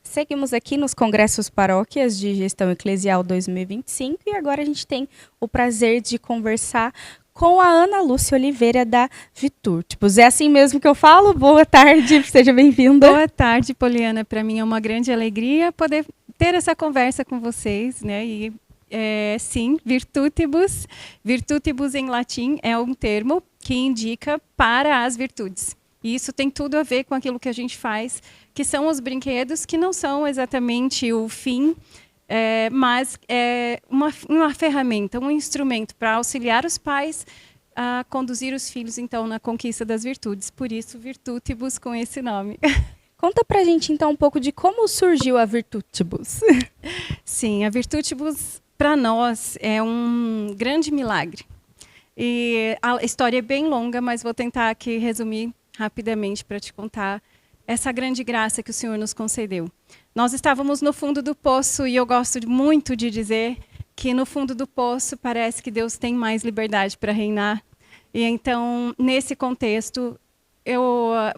Seguimos aqui nos Congressos Paróquias de Gestão Eclesial 2025 e agora a gente tem o prazer de conversar com a Ana Lúcia Oliveira da Viturtibus. É assim mesmo que eu falo? Boa tarde, seja bem-vinda. Boa tarde, Poliana. Para mim é uma grande alegria poder ter essa conversa com vocês, né? E sim, Virtutibus. Virtutibus em latim é um termo que indica para as virtudes. E isso tem tudo a ver com aquilo que a gente faz, que são os brinquedos, que não são exatamente o fim, mas é uma ferramenta, um instrumento para auxiliar os pais a conduzir os filhos, então, na conquista das virtudes. Por isso, Virtutibus com esse nome. Conta pra gente, então, um pouco de como surgiu a Virtutibus. Sim, a Virtutibus, para nós, é um grande milagre. E a história é bem longa, mas vou tentar aqui resumir rapidamente para te contar essa grande graça que o Senhor nos concedeu. Nós estávamos no fundo do poço e eu gosto muito de dizer que no fundo do poço parece que Deus tem mais liberdade para reinar. E então, nesse contexto,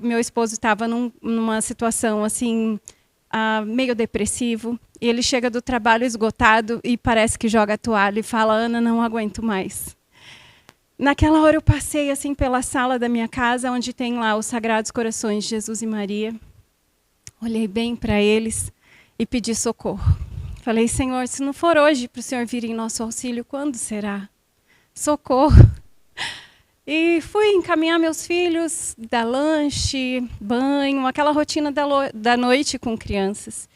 meu esposo estava numa situação assim, meio depressivo. E ele chega do trabalho esgotado e parece que joga a toalha e fala: Ana, não aguento mais. Naquela hora eu passei assim pela sala da minha casa, onde tem lá os Sagrados Corações de Jesus e Maria. Olhei bem para eles e pedi socorro. Falei: Senhor, se não for hoje para o Senhor vir em nosso auxílio, quando será? Socorro. E fui encaminhar meus filhos, dar lanche, banho, aquela rotina da noite com crianças.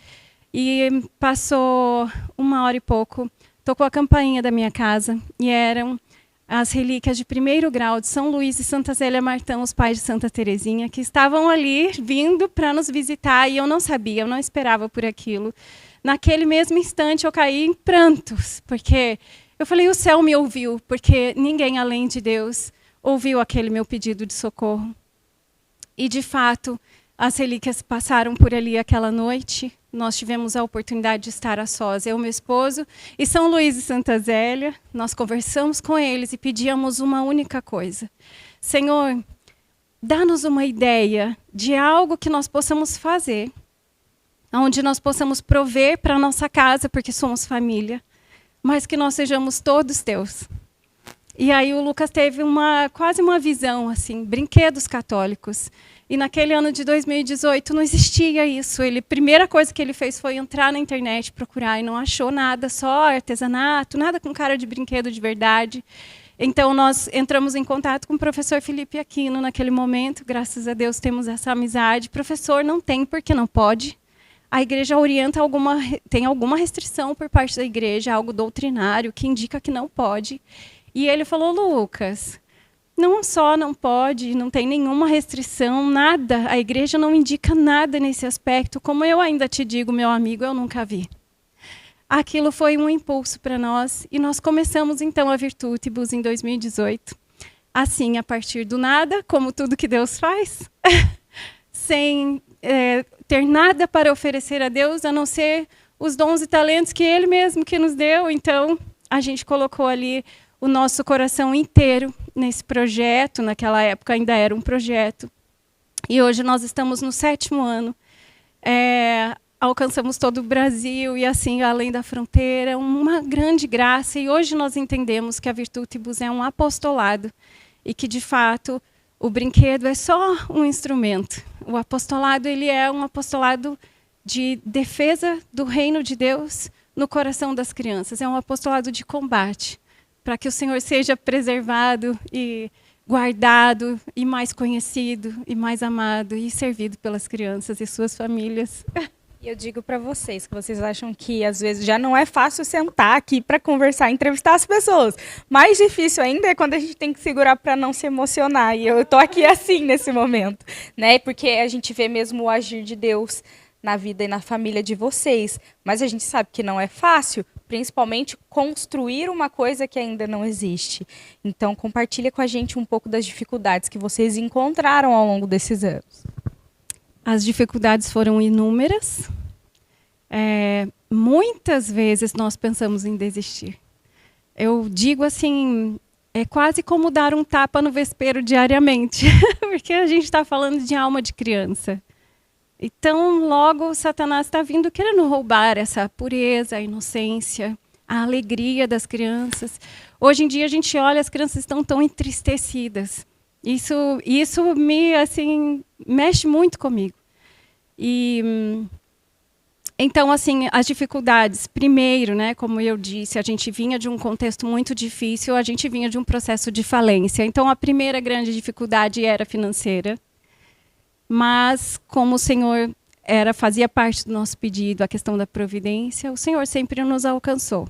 E passou 1 hora e pouco, tocou a campainha da minha casa e eram as relíquias de 1º grau de São Luís e Santa Zélia Martã, os pais de Santa Teresinha, que estavam ali vindo para nos visitar e eu não sabia, eu não esperava por aquilo. Naquele mesmo instante eu caí em prantos, porque eu falei: o céu me ouviu, porque ninguém além de Deus ouviu aquele meu pedido de socorro. E de fato, as relíquias passaram por ali aquela noite. Nós tivemos a oportunidade de estar a sós, eu, meu esposo, e São Luís e Santa Zélia. Nós conversamos com eles e pedíamos uma única coisa: Senhor, dá-nos uma ideia de algo que nós possamos fazer, onde nós possamos prover para a nossa casa, porque somos família, mas que nós sejamos todos teus. E aí o Lucas teve quase uma visão, assim, brinquedos católicos. E naquele ano de 2018 não existia isso. A primeira coisa que ele fez foi entrar na internet, procurar, e não achou nada, só artesanato, nada com cara de brinquedo de verdade. Então nós entramos em contato com o professor Felipe Aquino naquele momento, graças a Deus temos essa amizade. Professor, não tem porque não pode. A igreja orienta tem alguma restrição por parte da igreja, algo doutrinário que indica que não pode. E ele falou: Lucas, não só não pode, não tem nenhuma restrição, nada, a igreja não indica nada nesse aspecto, como eu ainda te digo, meu amigo, eu nunca vi. Aquilo foi um impulso para nós e nós começamos então a Virtutibus em 2018. Assim, a partir do nada, como tudo que Deus faz, sem ter nada para oferecer a Deus, a não ser os dons e talentos que Ele mesmo que nos deu. Então, a gente colocou ali o nosso coração inteiro nesse projeto. Naquela época ainda era um projeto. E hoje nós estamos no 7º ano. Alcançamos todo o Brasil e assim, além da fronteira, uma grande graça. E hoje nós entendemos que a Virtutibus é um apostolado e que, de fato, o brinquedo é só um instrumento. O apostolado, ele é um apostolado de defesa do reino de Deus no coração das crianças. É um apostolado de combate, para que o Senhor seja preservado e guardado e mais conhecido e mais amado e servido pelas crianças e suas famílias. E eu digo para vocês que vocês acham que às vezes já não é fácil sentar aqui para conversar, entrevistar as pessoas. Mais difícil ainda é quando a gente tem que segurar para não se emocionar. E eu estou aqui assim nesse momento, né? Porque a gente vê mesmo o agir de Deus na vida e na família de vocês. Mas a gente sabe que não é fácil, principalmente construir uma coisa que ainda não existe. Então, compartilha com a gente um pouco das dificuldades que vocês encontraram ao longo desses anos. As dificuldades foram inúmeras. Muitas vezes nós pensamos em desistir. Eu digo assim, é quase como dar um tapa no vespeiro diariamente, porque a gente está falando de alma de criança. Então, logo, Satanás está vindo querendo roubar essa pureza, a inocência, a alegria das crianças. Hoje em dia, a gente olha, as crianças estão tão entristecidas. Isso me, assim, mexe muito comigo. Então, assim, as dificuldades. Primeiro, né, como eu disse, a gente vinha de um contexto muito difícil, a gente vinha de um processo de falência. Então, a primeira grande dificuldade era financeira. Mas, como o Senhor fazia parte do nosso pedido, a questão da providência, o Senhor sempre nos alcançou.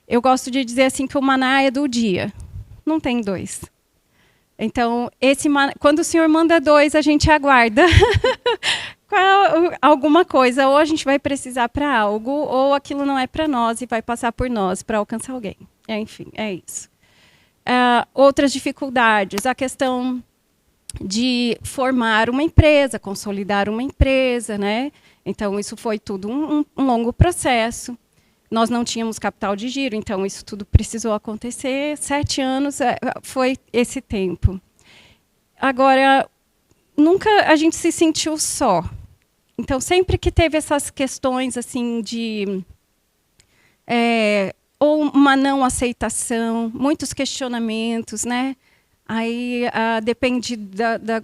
Eu gosto de dizer assim que o maná é do dia, não tem dois. Então, quando o Senhor manda dois, a gente aguarda alguma coisa, ou a gente vai precisar para algo, ou aquilo não é para nós e vai passar por nós para alcançar alguém. Enfim, é isso. Outras dificuldades, a questão de formar uma empresa, consolidar uma empresa, né? Então, isso foi tudo um longo processo. Nós não tínhamos capital de giro, então isso tudo precisou acontecer. 7 anos foi esse tempo. Agora, nunca a gente se sentiu só. Então, sempre que teve essas questões assim de ou uma não aceitação, muitos questionamentos, né? Aí depende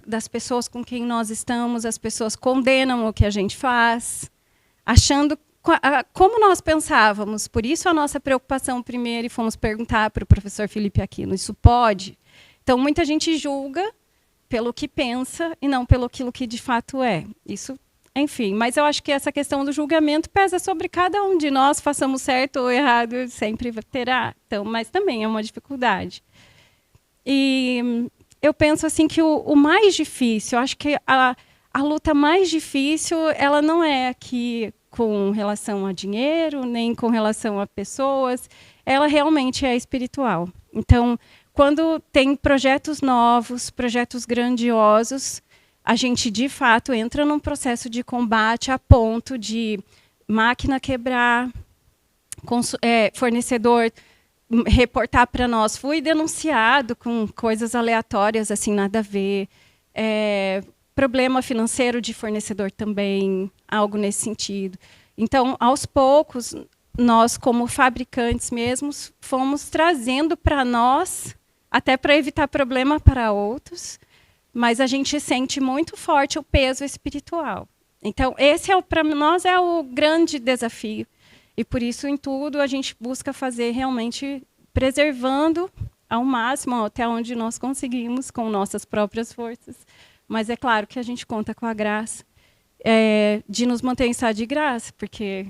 das pessoas com quem nós estamos, as pessoas condenam o que a gente faz, achando como nós pensávamos. Por isso a nossa preocupação primeiro, e fomos perguntar para o professor Felipe Aquino, isso pode? Então, muita gente julga pelo que pensa e não pelo aquilo que de fato é. Isso, enfim, mas eu acho que essa questão do julgamento pesa sobre cada um de nós, façamos certo ou errado, sempre terá. Então, mas também é uma dificuldade. E eu penso assim que o mais difícil, eu acho que a luta mais difícil, ela não é aqui com relação a dinheiro, nem com relação a pessoas, ela realmente é espiritual. Então, quando tem projetos novos, projetos grandiosos, a gente, de fato, entra num processo de combate a ponto de máquina quebrar, fornecedor reportar para nós, fui denunciado com coisas aleatórias, assim, nada a ver, problema financeiro de fornecedor também, algo nesse sentido. Então, aos poucos, nós, como fabricantes mesmos, fomos trazendo para nós, até para evitar problema para outros, mas a gente sente muito forte o peso espiritual. Então, esse para nós é o grande desafio. E por isso, em tudo, a gente busca fazer realmente preservando ao máximo, até onde nós conseguimos, com nossas próprias forças. Mas é claro que a gente conta com a graça de nos manter em estado de graça, porque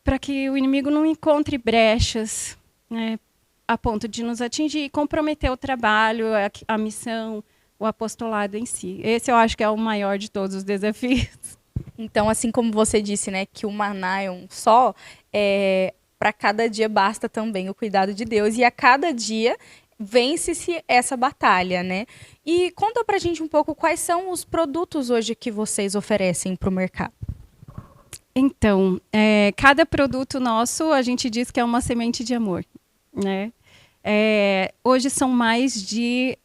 para que o inimigo não encontre brechas, né, a ponto de nos atingir e comprometer o trabalho, a missão, o apostolado em si. Esse eu acho que é o maior de todos os desafios. Então, assim como você disse, né, que o maná é um só, para cada dia basta também o cuidado de Deus, e a cada dia vence-se essa batalha, né? E conta pra gente um pouco quais são os produtos hoje que vocês oferecem para o mercado. Então, cada produto nosso, a gente diz que é uma semente de amor, né? Hoje são mais de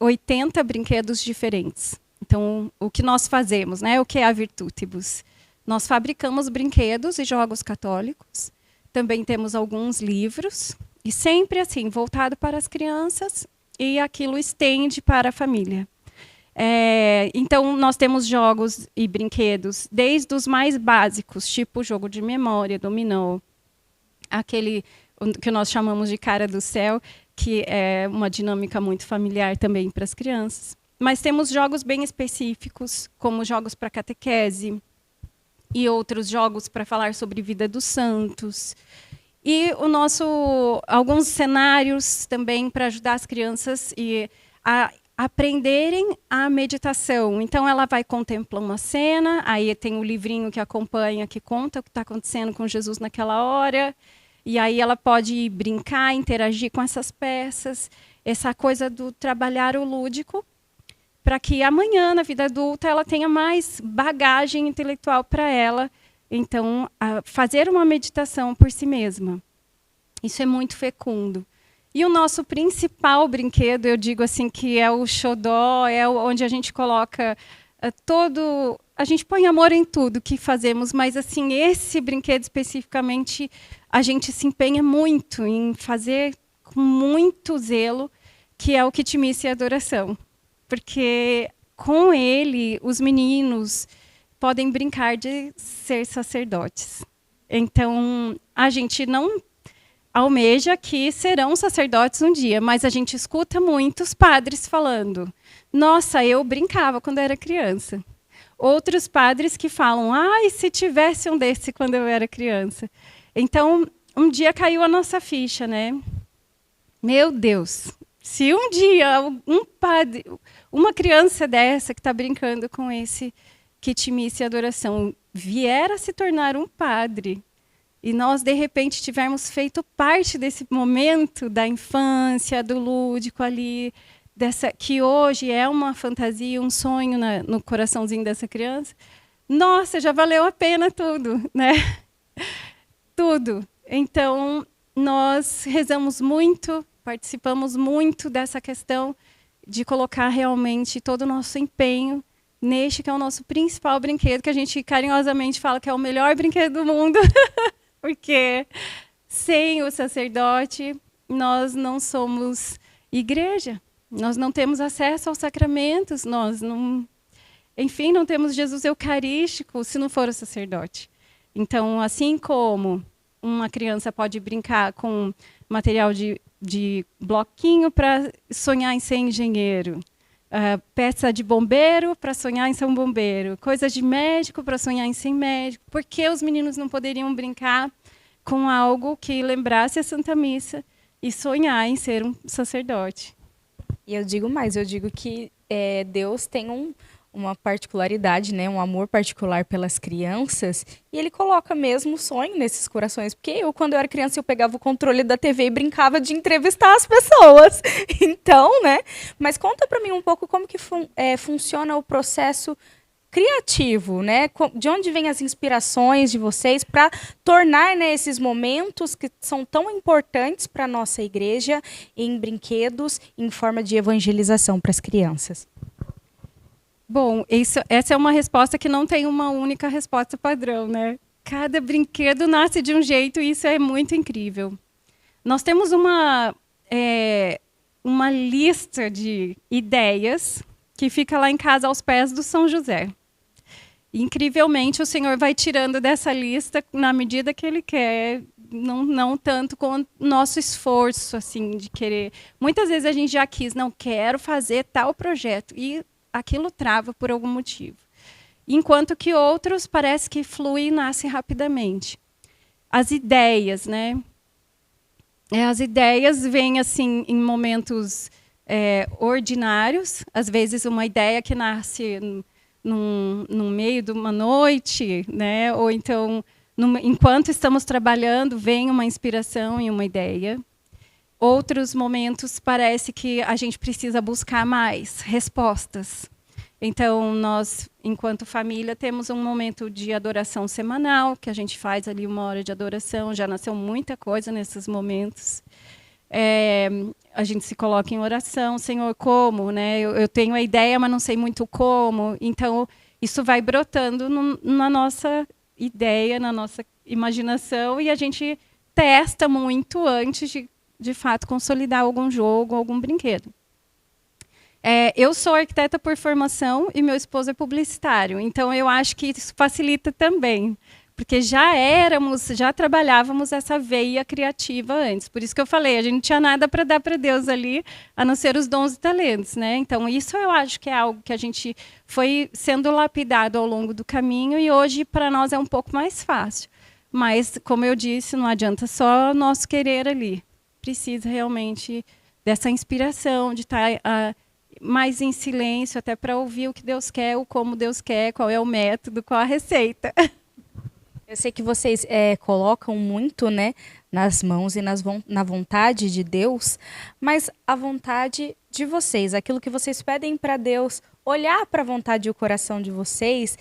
80 brinquedos diferentes. Então, o que nós fazemos, né? O que é a Virtutibus? Nós fabricamos brinquedos e jogos católicos. Também temos alguns livros. E sempre assim, voltado para as crianças. E aquilo estende para a família. Então, nós temos jogos e brinquedos, desde os mais básicos, tipo jogo de memória, dominó. Aquele que nós chamamos de cara do céu, que é uma dinâmica muito familiar também para as crianças. Mas temos jogos bem específicos, como jogos para catequese e outros jogos para falar sobre vida dos santos. E alguns cenários também para ajudar as crianças a aprenderem a meditação. Então, ela vai contemplar uma cena, aí tem o livrinho que acompanha, que conta o que está acontecendo com Jesus naquela hora, e aí ela pode brincar, interagir com essas peças, essa coisa do trabalhar o lúdico, para que amanhã, na vida adulta, ela tenha mais bagagem intelectual para ela. Então, fazer uma meditação por si mesma. Isso é muito fecundo. E o nosso principal brinquedo, eu digo assim, que é o xodó, onde a gente coloca todo a gente põe amor em tudo que fazemos, mas assim, esse brinquedo especificamente, a gente se empenha muito em fazer com muito zelo, que é o Kitimice e Adoração. Porque com ele, os meninos podem brincar de ser sacerdotes. Então, a gente não almeja que serão sacerdotes um dia, mas a gente escuta muitos padres falando: nossa, eu brincava quando era criança. Outros padres que falam: ai, se tivesse um desse quando eu era criança. Então, um dia caiu a nossa ficha, né? Meu Deus, se um dia um padre, uma criança dessa que está brincando com esse Kitimice e Adoração vier a se tornar um padre, e nós, de repente, tivermos feito parte desse momento da infância, do lúdico ali, que hoje é uma fantasia, um sonho no coraçãozinho dessa criança, nossa, já valeu a pena tudo, né? Tudo. Então, nós rezamos muito, participamos muito dessa questão de colocar realmente todo o nosso empenho neste que é o nosso principal brinquedo, que a gente carinhosamente fala que é o melhor brinquedo do mundo, porque sem o sacerdote nós não somos igreja, nós não temos acesso aos sacramentos, nós não, enfim, não temos Jesus eucarístico se não for o sacerdote. Então, assim como uma criança pode brincar com material de bloquinho para sonhar em ser engenheiro, peça de bombeiro para sonhar em ser um bombeiro, coisas de médico para sonhar em ser médico. Por que os meninos não poderiam brincar com algo que lembrasse a Santa Missa e sonhar em ser um sacerdote? E eu digo mais, eu digo que Deus tem uma particularidade, né, um amor particular pelas crianças, e ele coloca mesmo o sonho nesses corações, porque quando eu era criança, eu pegava o controle da TV e brincava de entrevistar as pessoas. Então, né, mas conta para mim um pouco como que funciona o processo criativo, né? De onde vêm as inspirações de vocês para tornar, né, esses momentos que são tão importantes para a nossa igreja em brinquedos, em forma de evangelização para as crianças? Bom, essa é uma resposta que não tem uma única resposta padrão, né? Cada brinquedo nasce de um jeito e isso é muito incrível. Nós temos uma lista de ideias que fica lá em casa aos pés do São José. Incrivelmente, o Senhor vai tirando dessa lista na medida que Ele quer, não tanto com o nosso esforço, assim, de querer. Muitas vezes a gente já quis, não quero fazer tal projeto, e aquilo trava por algum motivo. Enquanto que outros parece que flui e nasce rapidamente. As ideias, né? As ideias vêm assim em momentos ordinários, às vezes uma ideia que nasce no meio de uma noite, né? Ou então, enquanto estamos trabalhando, vem uma inspiração e uma ideia. Outros momentos parece que a gente precisa buscar mais respostas. Então, nós, enquanto família, temos um momento de adoração semanal, que a gente faz ali 1 hora de adoração. Já nasceu muita coisa nesses momentos. A gente se coloca em oração, Senhor, como? Né? Eu tenho a ideia, mas não sei muito como. Então, isso vai brotando na nossa ideia, na nossa imaginação, e a gente testa muito antes de fato, consolidar algum jogo, algum brinquedo. Eu sou arquiteta por formação e meu esposo é publicitário, então eu acho que isso facilita também, porque já trabalhávamos essa veia criativa antes. Por isso que eu falei, a gente não tinha nada para dar para Deus ali, a não ser os dons e talentos, né? Então, isso eu acho que é algo que a gente foi sendo lapidado ao longo do caminho, e hoje, para nós, é um pouco mais fácil. Mas, como eu disse, não adianta só nosso querer ali. Precisa realmente dessa inspiração, de estar mais em silêncio, até para ouvir o que Deus quer, o como Deus quer, qual é o método, qual a receita. Eu sei que vocês colocam muito, né, nas mãos e na vontade de Deus, mas a vontade de vocês, aquilo que vocês pedem para Deus, olhar para a vontade e o coração de vocês,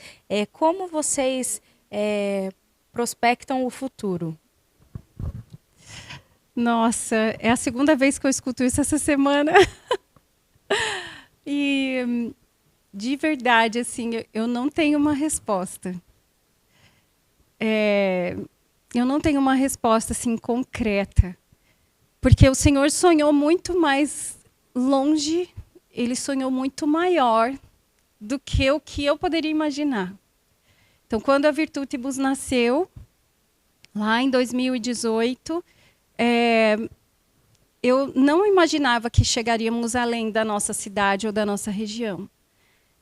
como vocês prospectam o futuro? Nossa, é a segunda vez que eu escuto isso essa semana. E De verdade, assim, eu não tenho uma resposta. Eu não tenho uma resposta assim concreta, porque o Senhor sonhou muito mais longe, Ele sonhou muito maior do que o que eu poderia imaginar. Então, quando a Virtutibus nasceu, lá em 2018, eu não imaginava que chegaríamos além da nossa cidade ou da nossa região.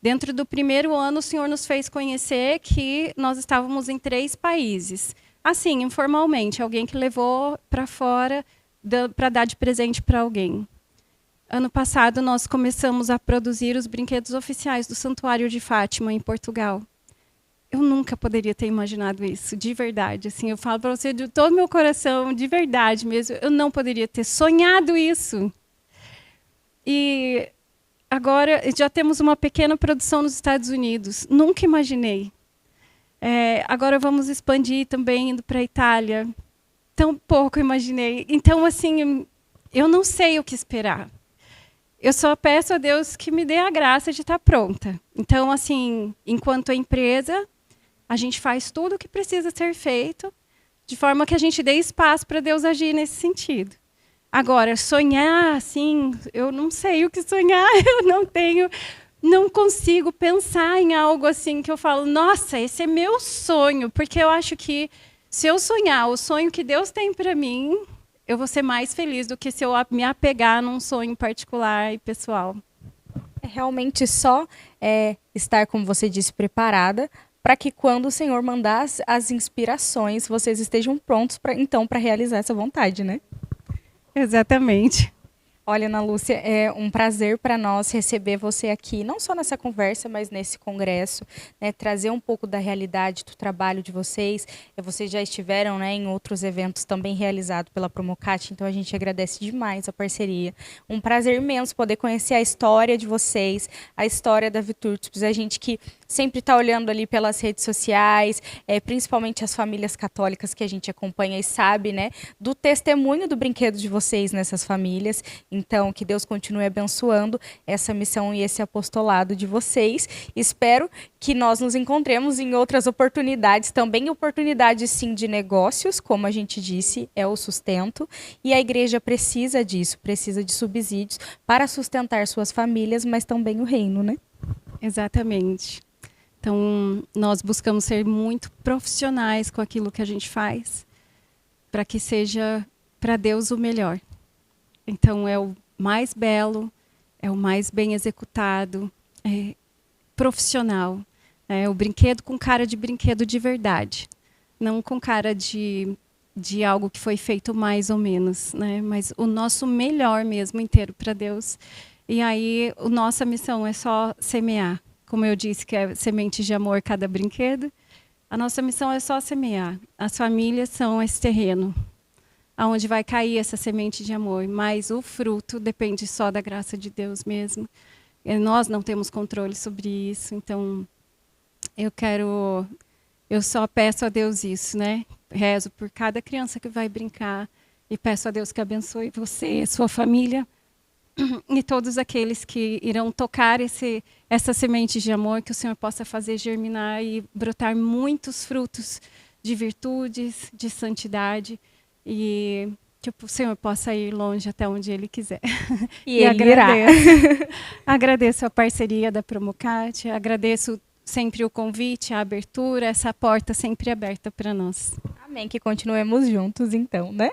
Dentro do primeiro ano, o Senhor nos fez conhecer que nós estávamos em 3 países. Assim, informalmente, alguém que levou para fora para dar de presente para alguém. Ano passado, nós começamos a produzir os brinquedos oficiais do Santuário de Fátima, em Portugal. Eu nunca poderia ter imaginado isso, de verdade. Assim, eu falo para você de todo o meu coração, de verdade mesmo, eu não poderia ter sonhado isso. E agora já temos uma pequena produção nos Estados Unidos. Nunca imaginei. Agora vamos expandir também, indo para a Itália. Tão pouco imaginei. Então, assim, eu não sei o que esperar. Eu só peço a Deus que me dê a graça de estar pronta. Então, assim, enquanto empresa, a gente faz tudo o que precisa ser feito, de forma que a gente dê espaço para Deus agir nesse sentido. Agora, sonhar, assim, eu não sei o que sonhar, não consigo pensar em algo assim que eu falo, nossa, esse é meu sonho, porque eu acho que se eu sonhar o sonho que Deus tem para mim, eu vou ser mais feliz do que se eu me apegar num sonho particular e pessoal. É realmente só estar, como você disse, preparada, para que quando o Senhor mandar as inspirações, vocês estejam prontos para realizar essa vontade, né? Exatamente. Olha, Ana Lúcia, é um prazer para nós receber você aqui, não só nessa conversa, mas nesse congresso, né, trazer um pouco da realidade do trabalho de vocês. Vocês já estiveram, né, em outros eventos também realizados pela Promocat, então a gente agradece demais a parceria. Um prazer imenso poder conhecer a história de vocês, a história da Virtutibus, a gente que sempre está olhando ali pelas redes sociais, principalmente as famílias católicas que a gente acompanha e sabe, né, do testemunho do brinquedo de vocês nessas famílias. Então, que Deus continue abençoando essa missão e esse apostolado de vocês. Espero que nós nos encontremos em outras oportunidades, também oportunidades sim de negócios, como a gente disse, é o sustento. E a igreja precisa disso, precisa de subsídios para sustentar suas famílias, mas também o reino, né? Exatamente. Então, nós buscamos ser muito profissionais com aquilo que a gente faz, para que seja para Deus o melhor. Então, é o mais belo, é o mais bem executado, é profissional. É o brinquedo com cara de brinquedo de verdade. Não com cara de algo que foi feito mais ou menos, né? Mas o nosso melhor mesmo inteiro para Deus. E aí, a nossa missão é só semear. Como eu disse, que é semente de amor cada brinquedo. A nossa missão é só semear. As famílias são esse terreno aonde vai cair essa semente de amor, mas o fruto depende só da graça de Deus mesmo. E nós não temos controle sobre isso, então eu só peço a Deus isso, né? Rezo por cada criança que vai brincar e peço a Deus que abençoe você, sua família e todos aqueles que irão tocar essa semente de amor, que o Senhor possa fazer germinar e brotar muitos frutos de virtudes, de santidade, e que o Senhor possa ir longe até onde Ele quiser. E Ele irá. Agradeço a parceria da Promocat, agradeço sempre o convite, a abertura, essa porta sempre aberta para nós. Amém, que continuemos juntos então, né?